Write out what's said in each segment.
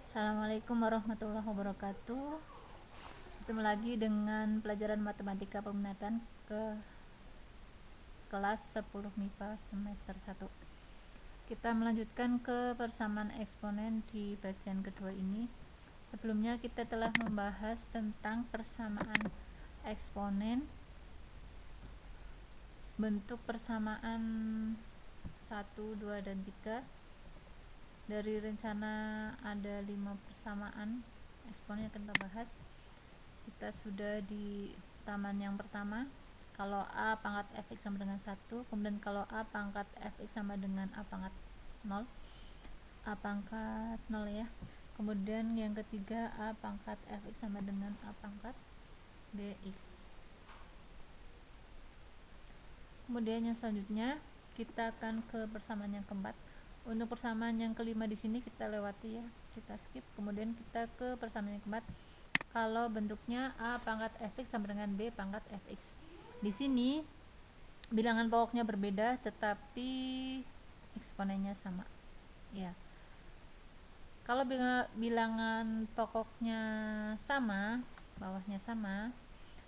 Assalamualaikum warahmatullahi wabarakatuh. Ketemu lagi dengan pelajaran matematika peminatan ke kelas 10 MIPA semester 1. Kita melanjutkan ke persamaan eksponen di bagian kedua ini. Sebelumnya kita telah membahas tentang persamaan eksponen, bentuk persamaan 1, 2, dan 3. Dari rencana ada 5 persamaan eksponen yang kita bahas. Kita sudah di taman yang pertama, kalau A pangkat fx sama dengan 1, kemudian kalau A pangkat fx sama dengan A pangkat 0, A pangkat 0 ya. Kemudian yang ketiga A pangkat fx sama dengan A pangkat bx. Kemudian yang selanjutnya kita akan ke persamaan yang keempat. Untuk persamaan yang kelima di sini kita lewati ya, kita skip. Kemudian kita ke persamaan yang keempat. Kalau bentuknya A pangkat fx sama dengan B pangkat fx. Di sini bilangan pokoknya berbeda tetapi eksponennya sama. Ya. Kalau bilangan pokoknya sama, bawahnya sama,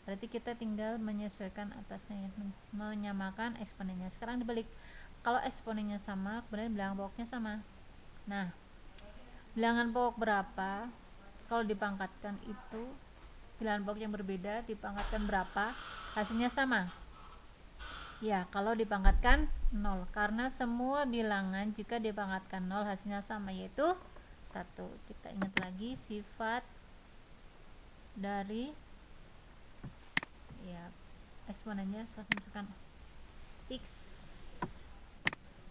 berarti kita tinggal menyesuaikan atasnya ya, menyamakan eksponennya. Sekarang dibalik. Kalau eksponennya sama, kemudian bilangan pokoknya sama. Nah, bilangan pokok berapa kalau dipangkatkan itu bilangan pokok yang berbeda dipangkatkan berapa hasilnya sama? Ya, kalau dipangkatkan 0, karena semua bilangan jika dipangkatkan 0 hasilnya sama, yaitu 1. Kita ingat lagi sifat dari ya eksponennya, saya masukkan x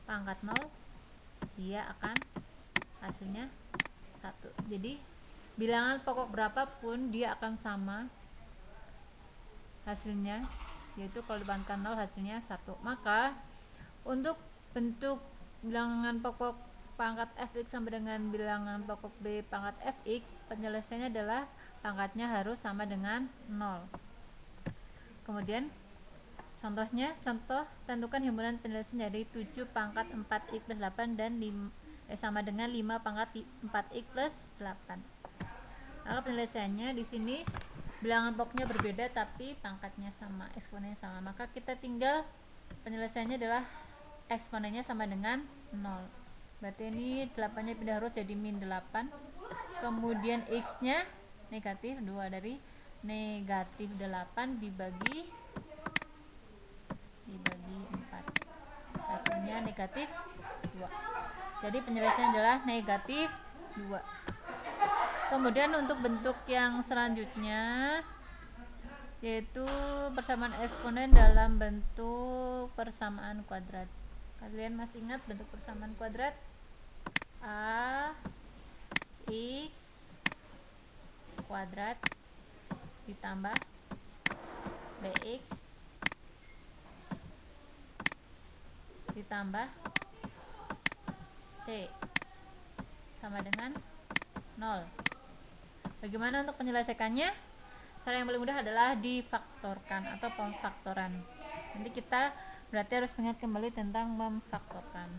pangkat 0, dia akan hasilnya 1. Jadi bilangan pokok berapapun dia akan sama hasilnya, yaitu kalau dipangkatkan 0 hasilnya 1. Maka untuk bentuk bilangan pokok pangkat fx sama dengan bilangan pokok b pangkat fx, penyelesaiannya adalah pangkatnya harus sama dengan 0. Kemudian contohnya, tentukan himpunan penyelesaian dari 7 pangkat 4x plus 8 dan sama dengan 5 pangkat 4x plus 8. Lalu penyelesaiannya di sini bilangan pokoknya berbeda tapi pangkatnya sama, eksponennya sama. Maka kita tinggal penyelesaiannya adalah eksponennya sama dengan 0. Berarti ini 8-nya pindah huruf jadi min 8. Kemudian x-nya negatif 2 dari negatif 8 dibagi 4, hasilnya negatif 2. Jadi penyelesaian adalah negatif 2. Kemudian untuk bentuk yang selanjutnya yaitu persamaan eksponen dalam bentuk persamaan kuadrat. Kalian masih ingat bentuk persamaan kuadrat? A x kuadrat ditambah bx ditambah c sama dengan 0. Bagaimana untuk menyelesaikannya? Cara yang paling mudah adalah difaktorkan atau pemfaktoran. Nanti kita berarti harus mengingat kembali tentang memfaktorkan.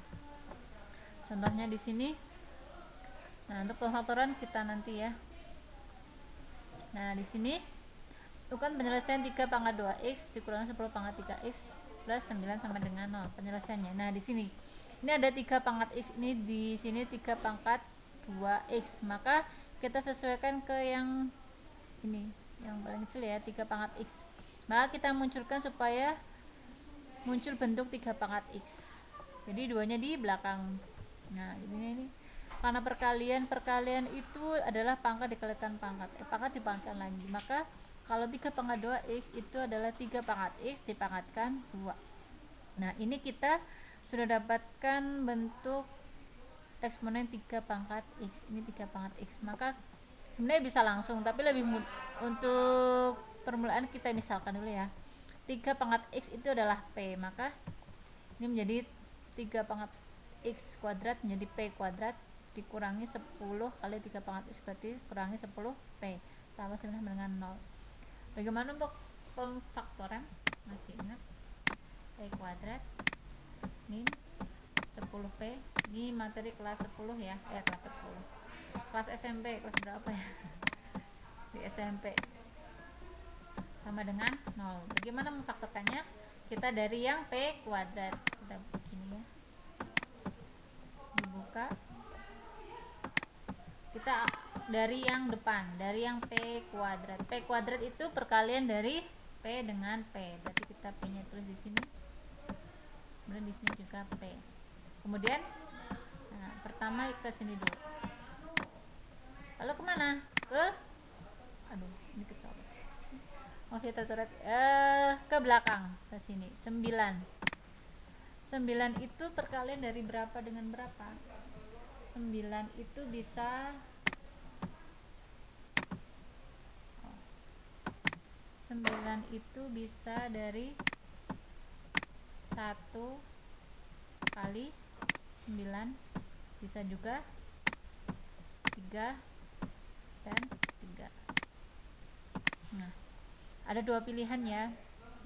Contohnya di sini. Nah, untuk pemfaktoran kita nanti ya. Nah, di sini itu kan penyelesaian 3 pangkat 2x dikurangi 10 pangkat 3x plus 9 sama dengan 0 penyelesaiannya. Nah, di sini ini ada 3 pangkat x, ini di sini 3 pangkat 2x. Maka kita sesuaikan ke yang ini, yang paling kecil ya, 3 pangkat x. Maka kita munculkan supaya muncul bentuk 3 pangkat x. Jadi duanya di belakang. Nah, ini karena perkalian itu adalah pangkat dikalikan pangkat. Pangkat dipangkatkan lagi. Maka kalau 3 pangkat 2x itu adalah 3 pangkat x dipangkatkan 2. Nah, ini kita sudah dapatkan bentuk eksponen 3 pangkat x. Ini 3 pangkat x. Maka sebenarnya bisa langsung, tapi lebih untuk permulaan kita misalkan dulu ya. 3 pangkat x itu adalah p. Maka ini menjadi 3 pangkat x kuadrat menjadi p kuadrat dikurangi 10 kali 3 pangkat x berarti kurangi 10 p sama dengan 0. Bagaimana untuk pemfaktoran? Masih ingat? P kuadrat min 10p. Ini materi kelas 10 ya, kelas 10. kelas SMP, kelas berapa ya? Di SMP. Sama dengan 0. Bagaimana memfaktorkannya? Kita dari yang P kuadrat. Kita begini ya. Dibuka. Kita dari yang depan, dari yang P kuadrat. P kuadrat itu perkalian dari P dengan P. Berarti kita P-nya tulis di sini. Kemudian di sini juga P. Kemudian pertama ke sini dulu. Lalu kemana? Aduh, ini kecolok. Maaf ya tercoret. Ke belakang, ke sini. 9. 9 itu perkalian dari berapa dengan berapa? 9 itu bisa 9 itu bisa dari 1 kali 9, bisa juga 3 dan 3. Nah, ada dua pilihan ya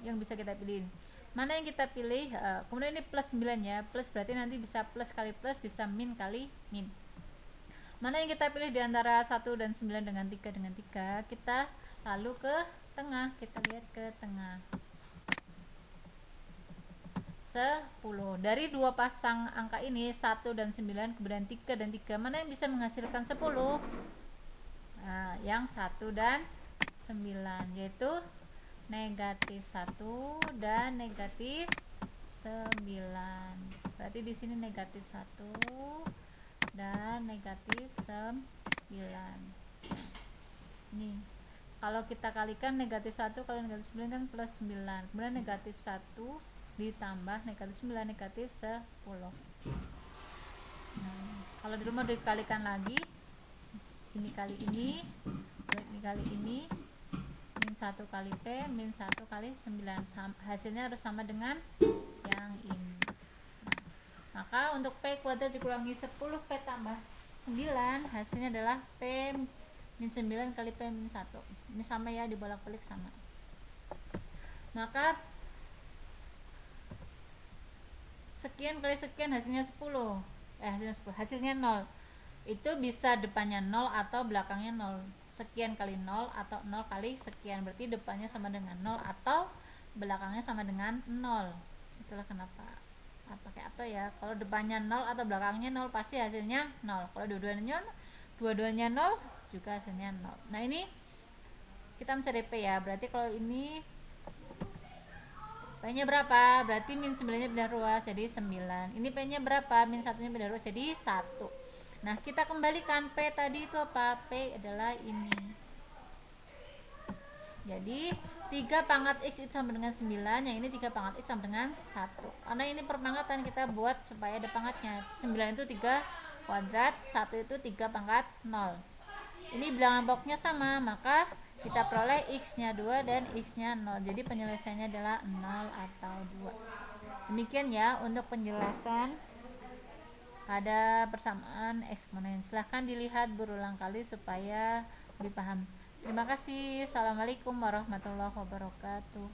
yang bisa kita pilih. Mana yang kita pilih? Kemudian ini plus 9 ya. Plus berarti nanti bisa plus kali plus, bisa min kali min. Mana yang kita pilih di antara 1 dan 9 dengan 3 dengan 3? Kita lalu ke tengah. Kita lihat ke tengah. 10. Dari dua pasang angka ini 1 dan 9, kemudian 3 dan 3, mana yang bisa menghasilkan 10? Nah, yang 1 dan 9, yaitu negatif 1 dan negatif 9. Berarti di sini negatif 1 dan negatif 9. Ini kalau kita kalikan negatif 1 kali negatif 9 kan plus 9. Kemudian negatif 1 ditambah negatif 9, negatif 10. Nah, kalau di rumah dikalikan lagi, ini kali ini kali ini, min 1 kali P, min 1 kali 9, hasilnya harus sama dengan yang ini. Nah, maka untuk P kuadrat dikurangi 10 P tambah 9, hasilnya adalah P min 9 kali P min 1. Ini sama ya, dibolak-balik sama. Maka sekian kali sekian hasilnya 10. Hasilnya 0. Itu bisa depannya 0 atau belakangnya 0. Sekian kali 0 atau 0 kali sekian, berarti depannya sama dengan 0 atau belakangnya sama dengan 0. Itulah kenapa pakai atau ya. Kalau depannya 0 atau belakangnya 0 pasti hasilnya 0. Kalau dua-duanya 0 juga hasilnya 0. Nah, ini kita mencari P ya. Berarti kalau ini P-nya berapa? Berarti min 9-nya pindah ruas jadi 9. Ini P-nya berapa? Min 1-nya pindah ruas jadi 1. Nah, kita kembalikan P tadi itu apa? P adalah ini. Jadi 3 pangkat X itu sama dengan 9, yang ini 3 pangkat X sama dengan 1. Karena ini perpangkatan, kita buat supaya ada pangkatnya. 9 itu 3 kuadrat, 1 itu 3 pangkat 0. Ini bilangan pokoknya sama, maka kita peroleh X-nya 2 dan X-nya 0. Jadi penyelesaiannya adalah 0 atau 2. Demikian ya untuk penjelasan pada persamaan eksponen. Silahkan dilihat berulang kali supaya lebih paham. Terima kasih. Assalamualaikum warahmatullahi wabarakatuh.